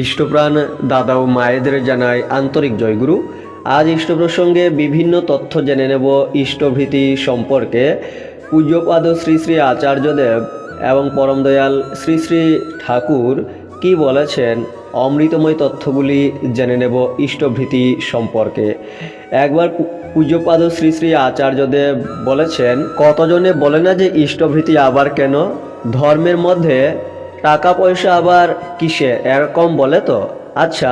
ইষ্টপ্রাণ দাদা ও মায়েদের জানাই আন্তরিক জয়গুরু। আজ ইষ্ট প্রসঙ্গে বিভিন্ন তথ্য জেনে নেব ইষ্টভীতি সম্পর্কে। পূজ্যপাদ শ্রী শ্রী আচার্যদেব এবং পরম দয়াল শ্রী শ্রী ঠাকুর কি বলেছেন, অমৃতময় তথ্যগুলি জেনে নেব ইষ্টভীতি সম্পর্কে। একবার পূজ্যপাদ শ্রী শ্রী আচার্যদেব বলেছেন, কতজনে বলে না যে ইষ্টভীতি আবার কেন, ধর্মের মধ্যে টাকা পয়সা আবার কিসে, এরকম বলে তো। আচ্ছা,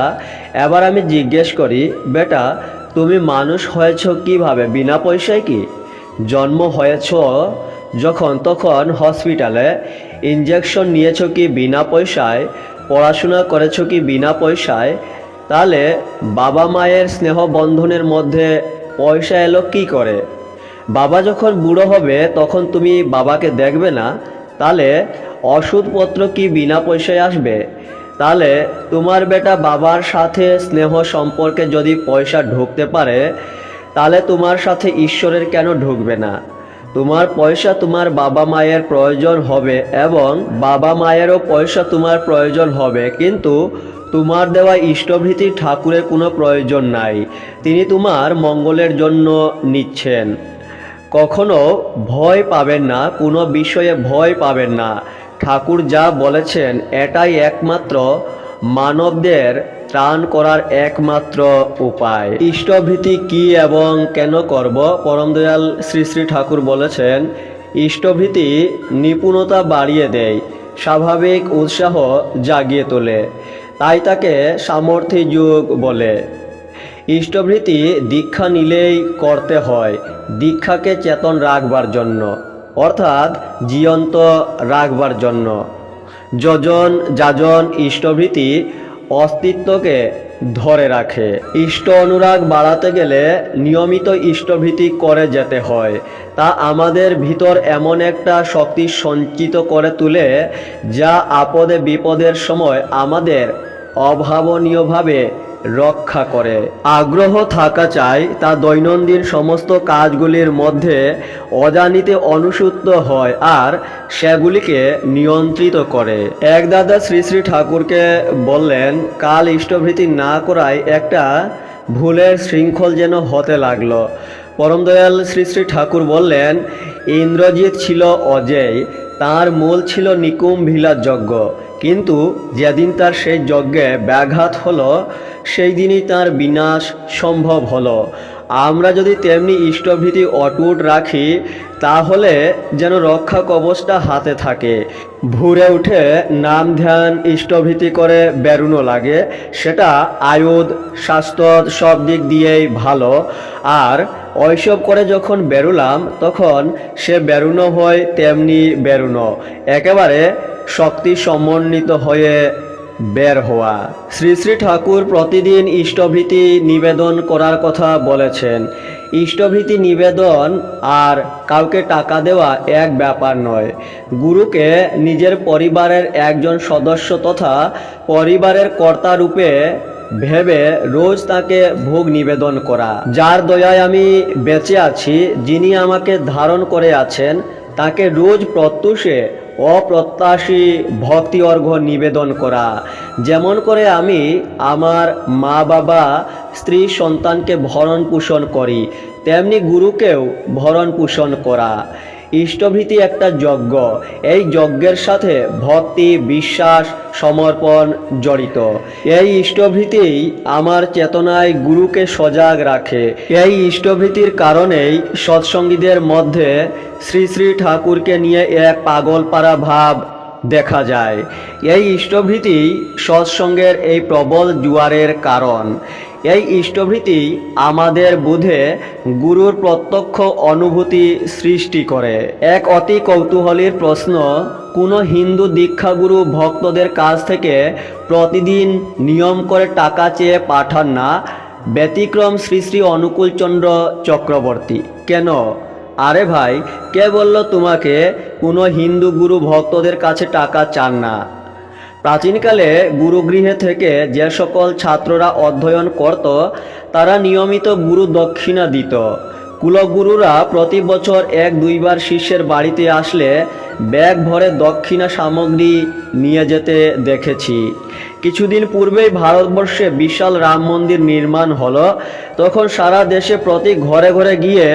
এবার আমি জিজ্ঞেস করি, বেটা তুমি মানুষ হয়েছ কিভাবে, বিনা পয়সায়? কি জন্ম হয়েছ যখন তখন হসপিটালে, ইঞ্জেকশন নিয়েছ কি বিনা পয়সায়, পড়াশোনা করেছ কি বিনা পয়সায়? তাহলে বাবা মায়ের স্নেহ বন্ধনের মধ্যে পয়সা এলো কি করে? বাবা যখন বুড়ো হবে তখন তুমি বাবাকে দেখবে না, তাহলে ওষুধপত্র কি বিনা পয়সায় আসবে? তাহলে তোমার বেটা বাবার সাথে স্নেহ সম্পর্কে যদি পয়সা ঢুকতে পারে, তাহলে তোমার সাথে ঈশ্বরের কেন ঢুকবে না? তোমার পয়সা তোমার বাবা মায়ের প্রয়োজন হবে এবং বাবা মায়েরও পয়সা তোমার প্রয়োজন হবে, কিন্তু তোমার দেওয়া ইষ্টভীতি ঠাকুরের কোনো প্রয়োজন নাই। তিনি তোমার মঙ্গলের জন্য নিচ্ছেন। কখনো ভয় পাবেন না, কোনো বিষয়ে ভয় পাবেন না। ঠাকুর যা বলেছেন এটাই একমাত্র মানবদের ত্রাণ করার একমাত্র উপায়। ইষ্টভীতি কি এবং কেন করব? পরম দয়াল শ্রী শ্রী ঠাকুর বলেছেন, ইষ্টভীতি নিপুণতা বাড়িয়ে দেয়, স্বাভাবিক উৎসাহ জাগিয়ে তোলে, তাই তাকে সামর্থ্য যুগ বলে। ইষ্টভীতি দীক্ষা নিলেই করতে হয়, দীক্ষাকে চেতন রাখবার জন্য, অর্থাৎ জীবন্ত রাখবার জন্য। যজন যাজন ইষ্টভীতি অস্তিত্বকে ধরে রাখে। ইষ্ট অনুরাগ বাড়াতে গেলে নিয়মিত ইষ্টভীতি করে যেতে হয়। তা আমাদের ভিতর এমন একটা শক্তি সঞ্চিত করে তোলে, যা আপদে বিপদের সময় আমাদের অভাবনীয়ভাবে রক্ষা করে। আগ্রহ থাকা চাই তা দৈনন্দিন সমস্ত কাজগুলির মধ্যে অজানিতে অনুসূত হয় আর সেগুলিকে নিয়ন্ত্রিত করে। এক দাদা শ্রী শ্রী ঠাকুরকে বললেন, কাল ইষ্টভীতি না করায় একটা ভুলের শৃঙ্খল যেন হতে লাগলো। পরম দয়াল শ্রী শ্রী ঠাকুর বললেন, ইন্দ্রজিৎ ছিল অজেয়, তার মূল ছিল নিকুম্ভিলা যজ্ঞ, কিন্তু যেদিন তার সেই যজ্ঞে ব্যাঘাত হলো সেই দিনই তার বিনাশ সম্ভব হলো। আমরা যদি তেমনি ইষ্টভীতি অটুট রাখি, তাহলে যেন রক্ষা কবচটা হাতে থাকে। ভোরে উঠে নাম ধ্যান ইষ্টভীতি করে বেরুনো লাগে, সেটা আয়ুধ স্বাস্থ্য সব দিক দিয়েই ভালো। আর ওইসব করে যখন বেরুলাম তখন সে বেরুনো হয় তেমনি বেরুনো, একেবারে শক্তি সমন্বিত হয়ে বের হওয়া। শ্রী শ্রী ঠাকুর প্রতিদিন ইষ্টভীতি নিবেদন করার কথা বলেছেন। ইষ্টভীতি নিবেদন আর কাউকে টাকা দেওয়া এক ব্যাপার নয়। গুরুকে নিজের পরিবারের একজন সদস্য তথা পরিবারের কর্তা রূপে ভেবে রোজ তাকে ভোগ নিবেদন করা। যার দয়ায় আমি বেঁচে আছি, যিনি আমাকে ধারণ করে আছেন, তাকে রোজ প্রত্যুষে অপ্রত্যাশী ভক্তি অর্ঘ্য নিবেদন করা। যেমন করে আমি আমার মা বাবা স্ত্রী সন্তানকে ভরণ পোষণ করি, তেমনি গুরুকেও ভরণ পোষণ করা। ইষ্টভীতি একটা যজ্ঞ, এই যজ্ঞের সাথে ভক্তি বিশ্বাস সমর্পণ জড়িত। এই ইষ্টভীতিই আমার চেতনায় গুরুকে সজাগ রাখে। এই ইষ্টভীতির কারণেই সৎসঙ্গীদের মধ্যে শ্রী শ্রী ঠাকুরকে নিয়ে এক পাগলপাড়া ভাব দেখা যায়। এই ইষ্টভীতি সৎসঙ্গের এই প্রবল জোয়ারের কারণ। এই ইষ্টভীতি আমাদের বোধে গুরুর প্রত্যক্ষ অনুভূতি সৃষ্টি করে। এক অতি কৌতূহলীর প্রশ্ন, কোনো হিন্দু দীক্ষাগুরু ভক্তদের কাছ থেকে প্রতিদিন নিয়ম করে টাকা চেয়ে পাঠান না? ব্যতিক্রম শ্রী শ্রী অনুকূলচন্দ্র চক্রবর্তী। কেন? আরে ভাই, কে বলল তোমাকে কোনো হিন্দু গুরু ভক্তদের কাছে টাকা চান না? প্রাচীনকালে গুরুগৃহে থেকে যে সকল ছাত্ররা অধ্যয়ন করত, তারা নিয়মিত গুরু দক্ষিণা দিত। কুলগুরুরা প্রতি বছর 1-2 বার শিষ্যের বাড়িতে আসলে ব্যাগ ভরে দক্ষিণা সামগ্রী নিয়ে যেতে দেখেছি। কিছুদিন পূর্বেই ভারতবর্ষে বিশাল রাম মন্দির নির্মাণ হলো। তখন সারা দেশে প্রতি ঘরে ঘরে গিয়ে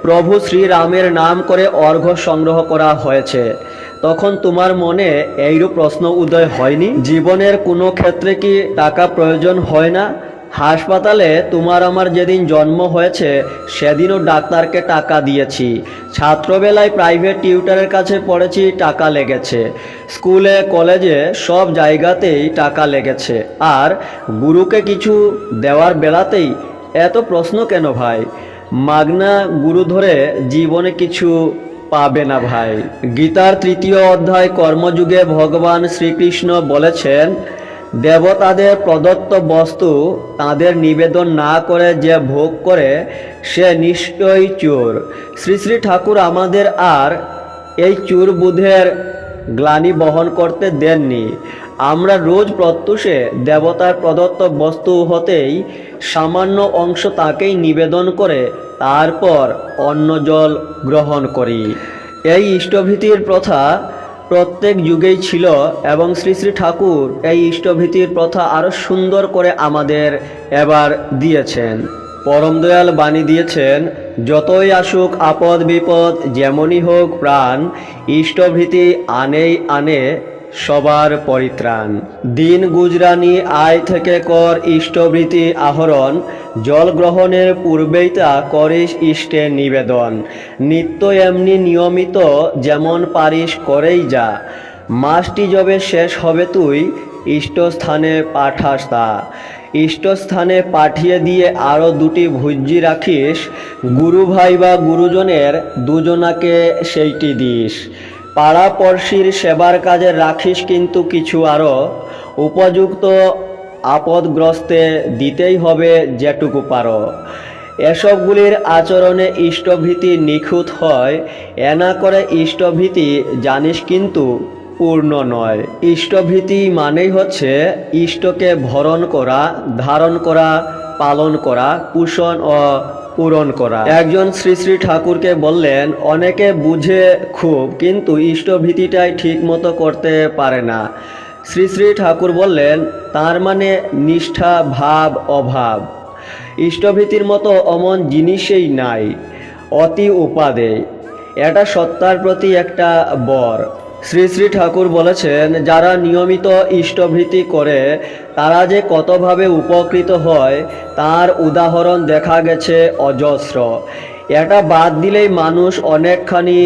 প্রভু শ্রীরামের নাম করে অর্ঘ্য সংগ্রহ করা হয়েছে। তখন তোমার মনে এইরূপ প্রশ্ন উদয় হয়নি? জীবনের কোনো ক্ষেত্রে কি টাকা প্রয়োজন হয় না? হাসপাতালে তোমার আমার যেদিন জন্ম হয়েছে সেদিনও ডাক্তারকে টাকা দিয়েছি। ছাত্রবেলায় প্রাইভেট টিউটরের কাছে পড়েছি, টাকা লেগেছে। স্কুলে কলেজে সব জায়গাতেই টাকা লেগেছে। আর গুরুকে কিছু দেওয়ার বেলাতেই এত প্রশ্ন কেন ভাই? মাগনা গুরু ধরে জীবনে কিছু পাবে না ভাই। গীতার 3য় অধ্যায় কর্মযুগে ভগবান শ্রীকৃষ্ণ বলেছেন, দেবতাদের প্রদত্ত বস্তু তাদের নিবেদন না করে যে ভোগ করে সে নিশ্চয়ই চোর। শ্রী শ্রী ঠাকুর আমাদের আর এই চোর বুধের গ্লানি বহন করতে দেননি। আমরা রোজ প্রত্যুষে দেবতার প্রদত্ত বস্তু হতেই সামান্য অংশ তাকেই নিবেদন করে তারপর অন্ন জল গ্রহণ করি। এই ইষ্টভীতির প্রথা প্রত্যেক যুগেই ছিল এবং শ্রী শ্রী ঠাকুর এই ইষ্টভীতির প্রথা আরও সুন্দর করে আমাদের এবার দিয়েছেন। পরম দয়াল বাণী দিয়েছেন, যতই আসুক আপদ বিপদ যেমনই হোক প্রাণ, ইষ্টভীতি আনেই আনে সবার পরিত্রাণ। দিন গুজরানি আয় থেকে কর ইষ্টভীতি আহরণ, জল গ্রহণের পূর্বেই তা করিস ইষ্টে নিবেদন। নিত্য এমনি নিয়মিত যেমন পারিস করেই যা, মাসটি যবে শেষ হবে তুই ইষ্টস্থানে পাঠাস তা। ইষ্টস্থানে পাঠিয়ে দিয়ে আরও 2টি ভুজ্যি রাখিস, গুরু ভাই বা গুরুজনের দুজনাকে সেইটি দিস। পাড়া পড়শির সেবার কাজে রাখিস কিন্তু কিছু আরও, উপযুক্ত আপদগ্রস্তে দিতেই হবে যেটুকু পারো। এসবগুলির আচরণে ইষ্টভীতি নিখুঁত হয়। এনা করে ইষ্টভীতি জানিস কিন্তু পূর্ণ নয়। ইষ্টভীতি মানেই হচ্ছে ইষ্টকে ভরণ করা, ধারণ করা, পালন করা, পোষণ ও পূরণ করা। একজন শ্রী শ্রী ঠাকুরকে বললেন, অনেকে বুঝে খুব কিন্তু ইষ্টভীতিটাই ঠিক মতো করতে পারে না। শ্রী শ্রী ঠাকুর বললেন, তার মানে নিষ্ঠা ভাব অভাব। ইষ্টভীতির মতো অমন জিনিসেই নাই, অতি উপাদে। এটা সত্তার প্রতি একটা বর। শ্রী শ্রী ঠাকুর বলেছেন, যারা নিয়মিত ইষ্টভীতি করে তারা যে কতভাবে উপকৃত হয় তার উদাহরণ দেখা গেছে অজস্র। এটা বাদ দিলেই মানুষ অনেকখানি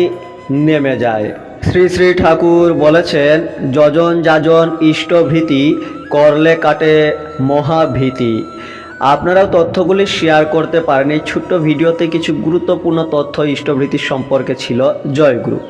নেমে যায়। শ্রী শ্রী ঠাকুর বলেছেন, যজন যাজন ইষ্টভীতি করলে কাটে মহাভীতি। আপনারাও তথ্যগুলি শেয়ার করতে পারেন। এই ছোট্ট ভিডিওতে কিছু গুরুত্বপূর্ণ তথ্য ইষ্টভীতি সম্পর্কে ছিল। জয় গুরু।